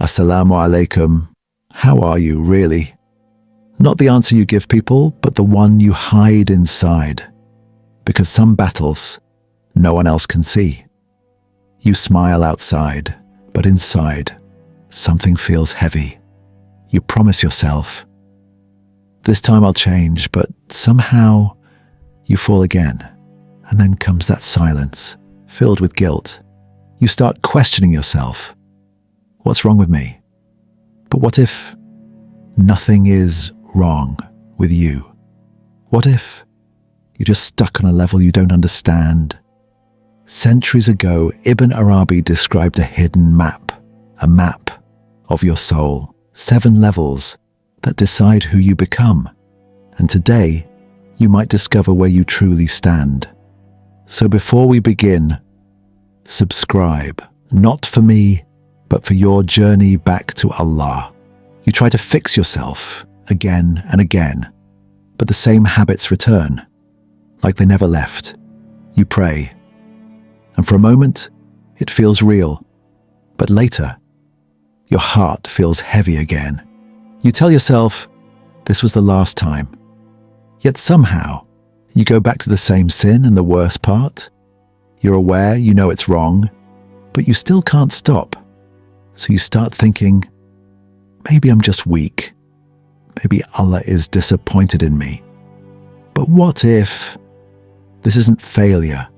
Assalamu alaikum. How are you, really? Not the answer you give people, but the one you hide inside. Because some battles, no one else can see. You smile outside, but inside, something feels heavy. You promise yourself, this time I'll change, but somehow you fall again. And then comes that silence, filled with guilt. You start questioning yourself. What's wrong with me? But what if nothing is wrong with you? What if you're just stuck on a level you don't understand? Centuries ago, Ibn Arabi described a hidden map, a map of your soul, 7 levels that decide who you become. And today, you might discover where you truly stand. So before we begin, subscribe, not for me, but for your journey back to Allah. You try to fix yourself again and again, but the same habits return, like they never left. You pray, and for a moment, it feels real, but later, your heart feels heavy again. You tell yourself, this was the last time. Yet somehow, you go back to the same sin, and the worst part, you're aware you know it's wrong, but you still can't stop. So you start thinking, maybe I'm just weak. Maybe Allah is disappointed in me. But what if this isn't failure?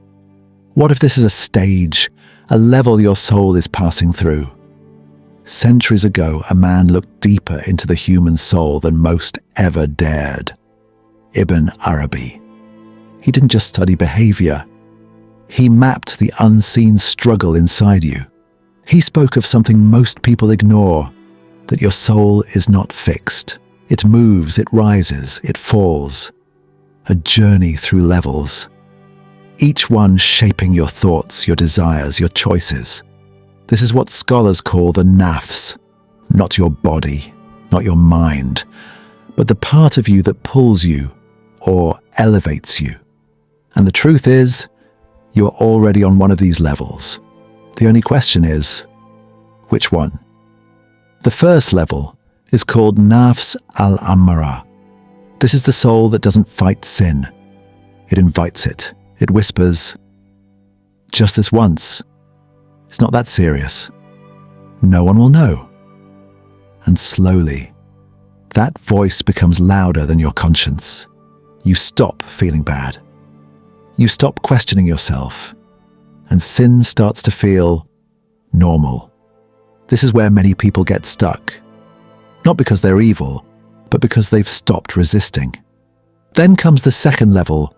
What if this is a stage, a level your soul is passing through? Centuries ago, a man looked deeper into the human soul than most ever dared. Ibn Arabi. He didn't just study behavior. He mapped the unseen struggle inside you. He spoke of something most people ignore, that your soul is not fixed. It moves, it rises, it falls. A journey through levels. Each one shaping your thoughts, your desires, your choices. This is what scholars call the Nafs, not your body, not your mind, but the part of you that pulls you or elevates you. And the truth is, you are already on one of these levels. The only question is, which one? The first level is called Nafs al-Ammara. This is the soul that doesn't fight sin. It invites it. It whispers, just this once. It's not that serious. No one will know. And slowly, that voice becomes louder than your conscience. You stop feeling bad. You stop questioning yourself. And sin starts to feel normal. This is where many people get stuck. Not because they're evil, but because they've stopped resisting. Then comes the second level,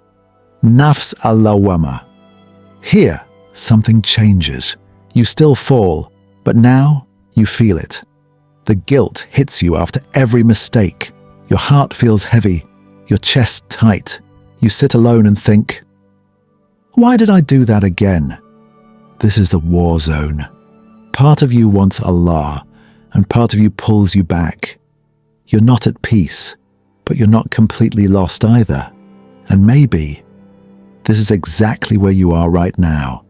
Nafs al-Lawwama. Here, something changes. You still fall, but now you feel it. The guilt hits you after every mistake. Your heart feels heavy, your chest tight. You sit alone and think, why did I do that again? This is the war zone. Part of you wants Allah, and part of you pulls you back. You're not at peace, but you're not completely lost either. And maybe this is exactly where you are right now.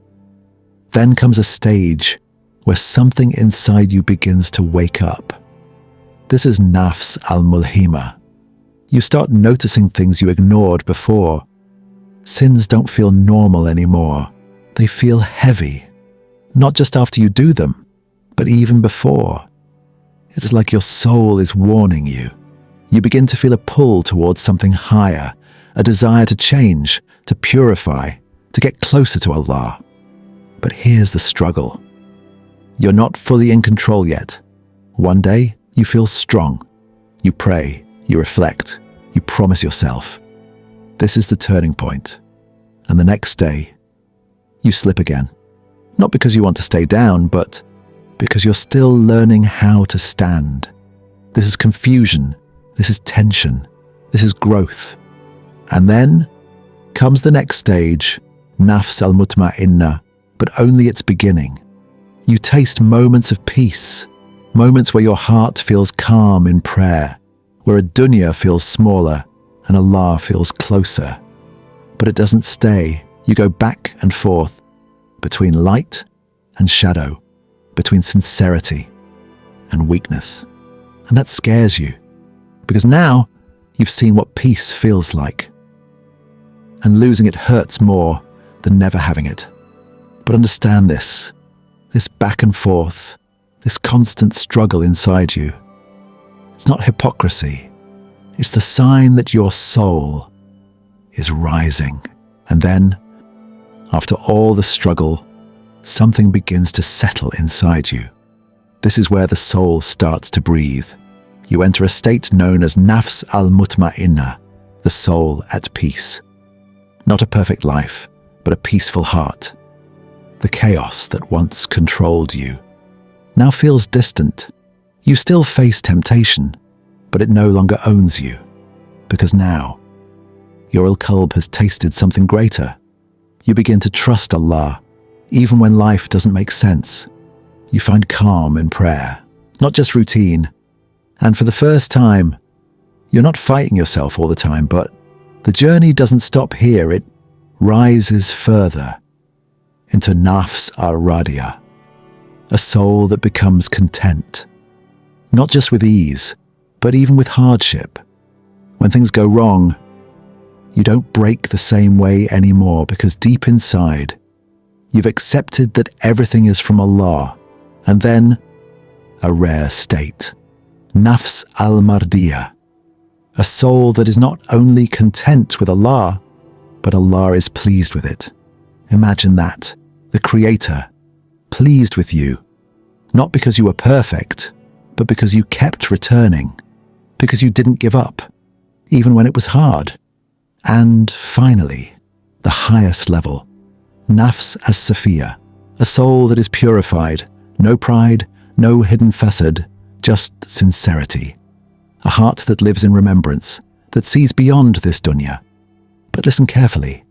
Then comes a stage where something inside you begins to wake up. This is Nafs al-Mulhima. You start noticing things you ignored before. Sins don't feel normal anymore. They feel heavy. Not just after you do them, but even before. It's like your soul is warning you. You begin to feel a pull towards something higher, a desire to change, to purify, to get closer to Allah. But here's the struggle. You're not fully in control yet. One day, you feel strong. You pray, you reflect, you promise yourself. This is the turning point. And the next day, you slip again. Not because you want to stay down, but because you're still learning how to stand. This is confusion. This is tension. This is growth. And then comes the next stage, Nafs al-Mutma'inna, but only its beginning. You taste moments of peace, moments where your heart feels calm in prayer, where a dunya feels smaller and Allah feels closer. But it doesn't stay. You go back and forth between light and shadow, between sincerity and weakness. And that scares you, because now you've seen what peace feels like. And losing it hurts more than never having it. But understand this back and forth, this constant struggle inside you. It's not hypocrisy. It's the sign that your soul is rising. And then, after all the struggle, something begins to settle inside you. This is where the soul starts to breathe. You enter a state known as Nafs al-Mutma'inna, the soul at peace. Not a perfect life, but a peaceful heart. The chaos that once controlled you now feels distant. You still face temptation, but it no longer owns you, because now your al-Qalb has tasted something greater. You begin to trust Allah, even when life doesn't make sense. You find calm in prayer, not just routine. And for the first time, you're not fighting yourself all the time, but the journey doesn't stop here. It rises further into Nafs al-Radiya, a soul that becomes content, not just with ease, but even with hardship. When things go wrong, you don't break the same way anymore, because deep inside, you've accepted that everything is from Allah. And then, a rare state, Nafs al-Mardiya, a soul that is not only content with Allah, but Allah is pleased with it. Imagine that, the Creator, pleased with you, not because you were perfect, but because you kept returning, because you didn't give up, even when it was hard. And finally, the highest level, Nafs as-Safiya, a soul that is purified, no pride, no hidden facade, just sincerity. A heart that lives in remembrance, that sees beyond this dunya. But listen carefully.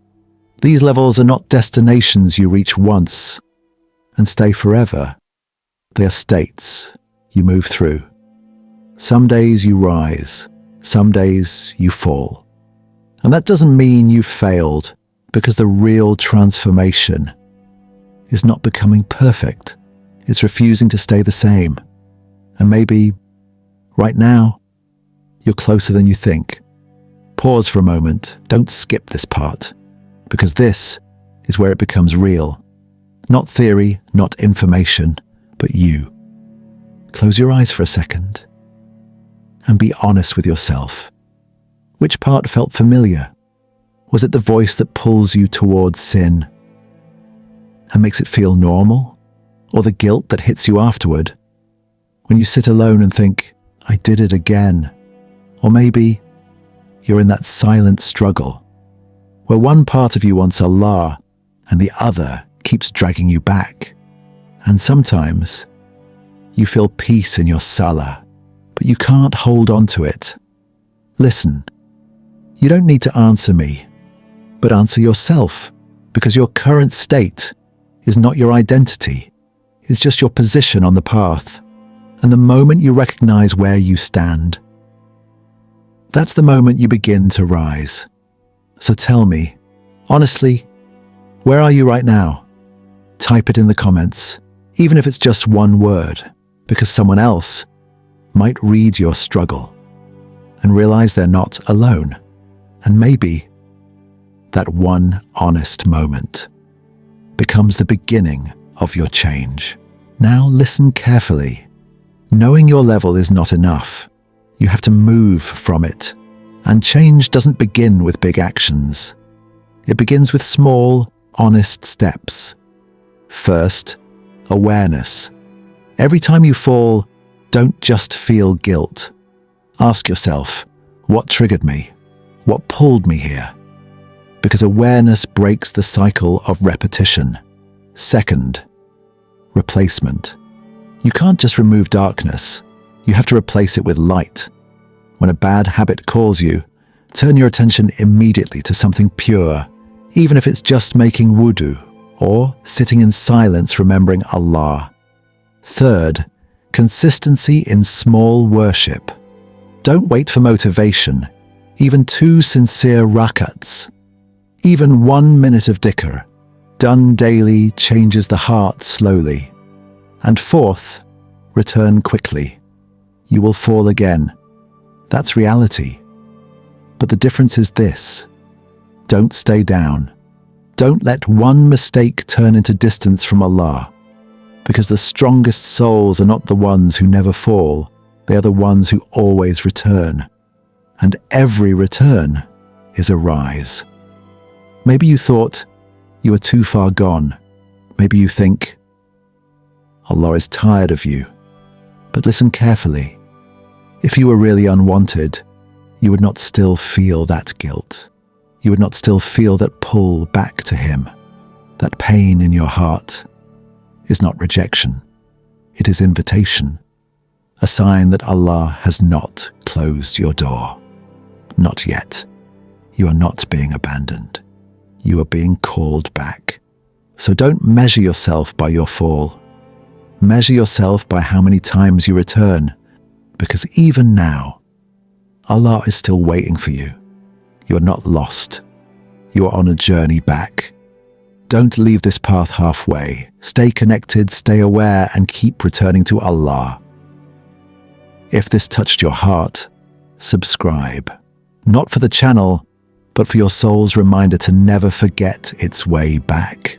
These levels are not destinations you reach once and stay forever. They are states you move through. Some days you rise, some days you fall. And that doesn't mean you've failed, because the real transformation is not becoming perfect. It's refusing to stay the same. And maybe, right now, you're closer than you think. Pause for a moment. Don't skip this part, because this is where it becomes real. Not theory, not information, but you. Close your eyes for a second and be honest with yourself. Which part felt familiar? Was it the voice that pulls you towards sin and makes it feel normal? Or the guilt that hits you afterward when you sit alone and think, I did it again? Or maybe you're in that silent struggle where one part of you wants Allah and the other keeps dragging you back. And sometimes you feel peace in your salah, but you can't hold on to it. Listen, you don't need to answer me, but answer yourself, because your current state is not your identity. It's just your position on the path. And the moment you recognize where you stand, that's the moment you begin to rise. So tell me, honestly, where are you right now? Type it in the comments, even if it's just one word, because someone else might read your struggle and realize they're not alone. And maybe that one honest moment becomes the beginning of your change. Now listen carefully. Knowing your level is not enough. You have to move from it. And change doesn't begin with big actions. It begins with small, honest steps. First, awareness. Every time you fall, don't just feel guilt. Ask yourself, what triggered me? What pulled me here? Because awareness breaks the cycle of repetition. Second, replacement. You can't just remove darkness. You have to replace it with light. When a bad habit calls you, turn your attention immediately to something pure, even if it's just making wudu or sitting in silence remembering Allah. Third, consistency in small worship. Don't wait for motivation. Even 2 sincere rakats, even 1 minute of dhikr, done daily, changes the heart slowly. And fourth, Return quickly. You will fall again. That's reality. But the difference is this: don't stay down. Don't let one mistake turn into distance from Allah, because the strongest souls are not the ones who never fall. They are the ones who always return. And every return is a rise. Maybe you thought you were too far gone. Maybe you think Allah is tired of you. But listen carefully. If you were really unwanted, you would not still feel that guilt. You would not still feel that pull back to Him. That pain in your heart is not rejection. It is invitation. A sign that Allah has not closed your door. Not yet. You are not being abandoned. You are being called back. So don't measure yourself by your fall. Measure yourself by how many times you return, because even now, Allah is still waiting for you. You are not lost. You are on a journey back. Don't leave this path halfway. Stay connected, stay aware, and keep returning to Allah. If this touched your heart, subscribe. Not for the channel, but for your soul's reminder to never forget its way back.